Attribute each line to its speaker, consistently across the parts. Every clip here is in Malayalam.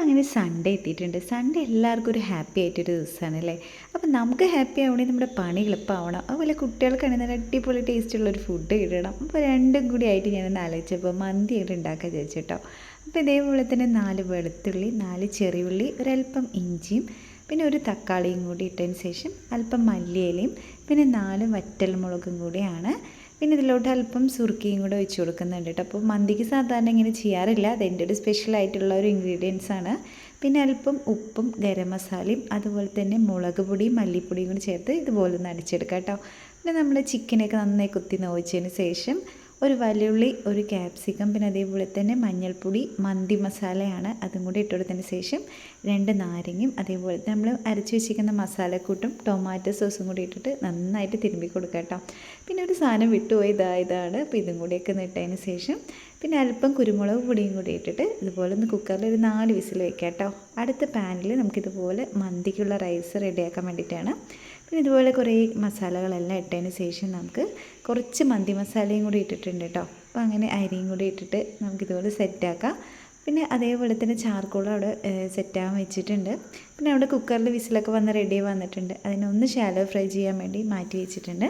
Speaker 1: അങ്ങനെ സൺഡേ എത്തിയിട്ടുണ്ട്. സൺഡേ എല്ലാവർക്കും ഒരു ഹാപ്പി ആയിട്ടൊരു ദിവസമാണല്ലേ. അപ്പം നമുക്ക് ഹാപ്പി ആവണമെങ്കിൽ നമ്മുടെ പണി എളുപ്പമാവണം. അതുപോലെ കുട്ടികൾക്കാണെങ്കിൽ നല്ല അടിപൊളി ടേസ്റ്റുള്ളൊരു ഫുഡ് കിട്ടണം. അപ്പോൾ രണ്ടും കൂടി ആയിട്ട് ഞാനൊന്ന് ആലോചിച്ചപ്പോൾ മന്തി ആയിട്ട് ഉണ്ടാക്കാൻ വിചാരിച്ചിട്ടോ. അപ്പോൾ ഇതേപോലെ തന്നെ 4 വെളുത്തുള്ളി, 4 ചെറിയുള്ളി, ഒരല്പം ഇഞ്ചിയും പിന്നെ ഒരു തക്കാളിയും കൂടി ഇട്ടതിന് ശേഷം അല്പം മല്ലിയിലയും പിന്നെ 4 വറ്റൽമുളകും കൂടിയാണ്. പിന്നെ ഇതിലോട്ട് അല്പം സുർക്കയും കൂടെ ഒഴിച്ച് കൊടുക്കുന്നുണ്ട് കേട്ടോ. അപ്പോൾ മന്തിക്ക് സാധാരണ ഇങ്ങനെ ചെയ്യാറില്ല, അതെൻ്റെ ഒരു സ്പെഷ്യലായിട്ടുള്ള ഒരു ഇൻഗ്രീഡിയൻസ് ആണ്. പിന്നെ അല്പം ഉപ്പും ഗരം മസാലയും അതുപോലെ തന്നെ മുളക് പൊടിയും മല്ലിപ്പൊടിയും കൂടി ചേർത്ത് ഇതുപോലെ ഒന്ന് അടിച്ചെടുക്കാം കേട്ടോ. പിന്നെ നമ്മൾ ചിക്കനൊക്കെ നന്നായി കുത്തി നോവിച്ചതിന് ശേഷം ഒരു വലിയുള്ളി, ഒരു ക്യാപ്സിക്കം, പിന്നെ അതേപോലെ തന്നെ മഞ്ഞൾപ്പൊടി, മന്തി മസാലയാണ് അതും കൂടി ഇട്ടുകൊടുത്തതിന് ശേഷം 2 നാരങ്ങയും അതേപോലെ നമ്മൾ അരച്ച് വെച്ചിരിക്കുന്ന മസാലക്കൂട്ടും ടൊമാറ്റോ സോസും കൂടി ഇട്ടിട്ട് നന്നായിട്ട് തിരുമ്പി കൊടുക്കുക കേട്ടോ. പിന്നെ ഒരു സാധനം വിട്ടുപോയി, ഇതാണ്. അപ്പോൾ ഇതും കൂടിയൊക്കെ ഇട്ടതിന് ശേഷം പിന്നെ അല്പം കുരുമുളക് പൊടിയും കൂടി ഇട്ടിട്ട് ഇതുപോലെ ഒന്ന് കുക്കറിൽ ഒരു 4 വിസിൽ വെക്കാം കേട്ടോ. അടുത്ത പാനിൽ നമുക്കിതുപോലെ മന്തിക്കുള്ള റൈസ് റെഡിയാക്കാൻ വേണ്ടിയിട്ടാണ്. പിന്നെ ഇതുപോലെ കുറേ മസാലകളെല്ലാം ഇട്ടതിന് ശേഷം നമുക്ക് കുറച്ച് മന്തി മസാലയും കൂടി ഇട്ടിട്ടുണ്ട് കേട്ടോ. അപ്പോൾ അങ്ങനെ അരിയും കൂടി ഇട്ടിട്ട് നമുക്കിതുപോലെ സെറ്റാക്കാം. പിന്നെ അതേപോലെ തന്നെ ചാർക്കോളും അവിടെ സെറ്റാകാൻ വെച്ചിട്ടുണ്ട്. പിന്നെ അവിടെ കുക്കറിൽ വിസിലൊക്കെ വന്ന് റെഡി വന്നിട്ടുണ്ട്. അതിനൊന്ന് ഷാലോ ഫ്രൈ ചെയ്യാൻ വേണ്ടി മാറ്റി വെച്ചിട്ടുണ്ട്.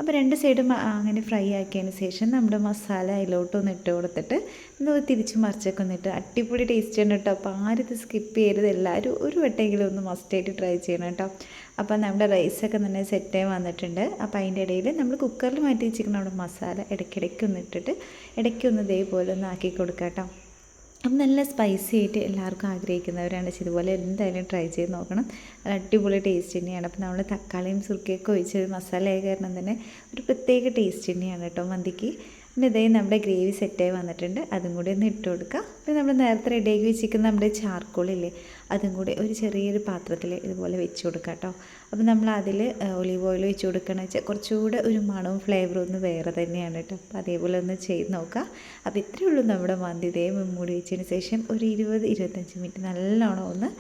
Speaker 1: അപ്പോൾ 2 സൈഡും അങ്ങനെ ഫ്രൈ ആക്കിയതിന് ശേഷം നമ്മുടെ മസാല അതിലോട്ടൊന്ന് ഇട്ട് കൊടുത്തിട്ട് ഒന്ന് തിരിച്ച് മറിച്ചൊക്കെ ഒന്നിട്ട് അടിപൊളി ടേസ്റ്റ് ആണ് കേട്ടോ. അപ്പോൾ ആരും ഇത് സ്കിപ്പ് ചെയ്യരുത്, എല്ലാവരും ഒരു വട്ടെങ്കിലും ഒന്ന് മസ്റ്റായിട്ട് ട്രൈ ചെയ്യണം കേട്ടോ. അപ്പോൾ നമ്മുടെ റൈസൊക്കെ തന്നെ സെറ്റായി വന്നിട്ടുണ്ട്. അപ്പോൾ അതിൻ്റെ ഇടയിൽ നമ്മൾ കുക്കറിൽ മാറ്റി വെച്ചിരിക്കുന്ന നമ്മുടെ മസാല ഇടയ്ക്കിടയ്ക്ക് ഒന്ന് ഇട്ടിട്ട് ഇടയ്ക്കൊന്ന് ഇതേപോലെ ഒന്ന് ആക്കി കൊടുക്കാം കേട്ടോ. അപ്പം നല്ല സ്പൈസി ആയിട്ട് എല്ലാവർക്കും ആഗ്രഹിക്കുന്നവരാണ് ഇതുപോലെ എന്തായാലും ട്രൈ ചെയ്ത് നോക്കണം. അടിപൊളി ടേസ്റ്റ് തന്നെയാണ്. അപ്പോൾ നമ്മൾ തക്കാളിയും സുർക്കയൊക്കെ ഒഴിച്ച് മസാല ആയ കാരണം തന്നെ ഒരു പ്രത്യേക ടേസ്റ്റ് തന്നെയാണ് കേട്ടോ മന്തിക്ക്. പിന്നെ ഇതേ നമ്മുടെ ഗ്രേവി സെറ്റായി വന്നിട്ടുണ്ട്, അതും കൂടി ഒന്ന് ഇട്ട് കൊടുക്കുക. പിന്നെ നമ്മൾ നേരത്തെ റെഡിയാക്കി വെച്ചിരിക്കുന്ന നമ്മുടെ ചാർക്കോളില്ലേ, അതും കൂടി ഒരു ചെറിയൊരു പാത്രത്തിൽ ഇതുപോലെ വെച്ച് കൊടുക്കുക കേട്ടോ. അപ്പോൾ നമ്മൾ അതിൽ ഒലീവ് ഓയിൽ വെച്ച് കൊടുക്കുകയെന്ന് വെച്ചാൽ കുറച്ചുകൂടെ ഒരു മണവും ഫ്ലേവറും ഒന്ന് വേറെ തന്നെയാണ് കേട്ടോ. അപ്പോൾ അതേപോലെ ഒന്ന് ചെയ്ത് നോക്കുക. അപ്പോൾ ഇത്രയേ ഉള്ളൂ നമ്മുടെ മന്തി. ഇതേ മൂടി വെച്ചതിന് ശേഷം ഒരു 20-25 മിനിറ്റ് നല്ലോണം ഒന്ന്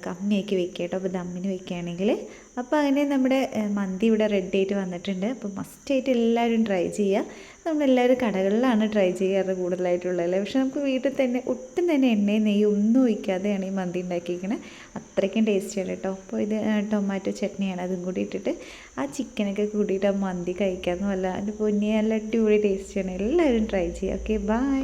Speaker 1: കമ്മിയാക്കി വെക്കുക കേട്ടോ. അപ്പോൾ ദമ്മിന് വെക്കുകയാണെങ്കിൽ. അപ്പോൾ അങ്ങനെ നമ്മുടെ മന്തി ഇവിടെ റെഡി ആയിട്ട് വന്നിട്ടുണ്ട്. അപ്പോൾ മസ്റ്റായിട്ട് എല്ലാവരും ട്രൈ ചെയ്യുക. നമ്മളെല്ലാവരും കടകളിലാണ് ട്രൈ ചെയ്യാറ് കൂടുതലായിട്ടുള്ളത്, പക്ഷെ നമുക്ക് വീട്ടിൽ തന്നെ ഒട്ടും തന്നെ എണ്ണയും നെയ്യും ഒന്നും ഒഴിക്കാതെയാണ് ഈ മന്തി ഉണ്ടാക്കിയിരിക്കുന്നത്. അത്രയ്ക്കും ടേസ്റ്റിയാണ് കേട്ടോ. അപ്പോൾ ഇത് ടൊമാറ്റോ ചട്നിയാണ്, അതും കൂടി ഇട്ടിട്ട് ആ ചിക്കനൊക്കെ കൂടിയിട്ട് ആ മന്തി കഴിക്കാമെന്ന് വല്ല അതിൻ്റെ പൊന്നെ നല്ല അടിപൊളി ടേസ്റ്റിയാണ്. എല്ലാവരും ട്രൈ ചെയ്യുക. Okay, by.